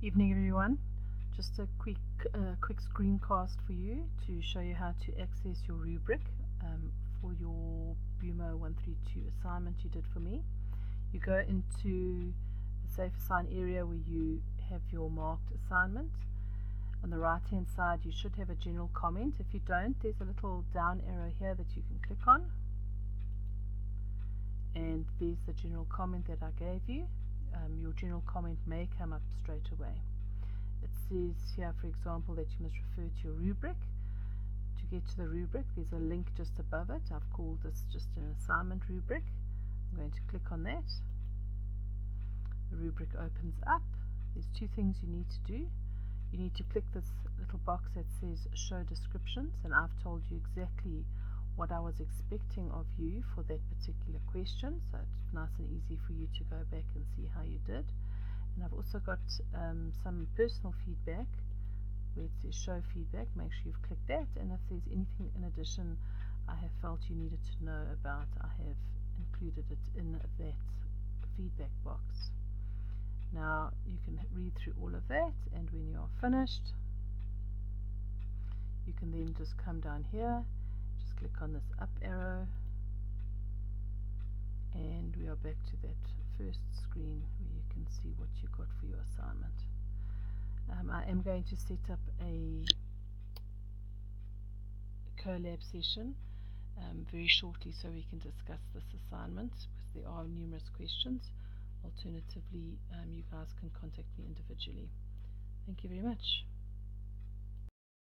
Evening everyone, just a quick screencast for you to show you how to access your rubric for your BUMO 132 assignment you did for me. You go into the Safe Assign area where you have your marked assignment. On the right hand side you should have a general comment. If you don't, there's a little down arrow here that you can click on, and there's the general comment that I gave you. Your general comment may come up straight away. It says here, for example, that you must refer to your rubric. To get to the rubric, there's a link just above it. I've called this just an assignment rubric. I'm going to click on that. The rubric opens up. There's two things you need to do. You need to click this little box that says show descriptions, and I've told you exactly what I was expecting of you for that particular question, so it's nice and easy for you to go back and see how you did. And I've also got some personal feedback where it says show feedback. Make sure you've clicked that, and if there's anything in addition I have felt you needed to know about, I have included it in that feedback box. Now you can read through all of that, and when you are finished you can then just come down here, just click on this up arrow, and we are back to that first screen where you can see what you got for your assignment. I am going to set up a collab session very shortly so we can discuss this assignment, because there are numerous questions. Alternatively, you guys can contact me individually. Thank you very much.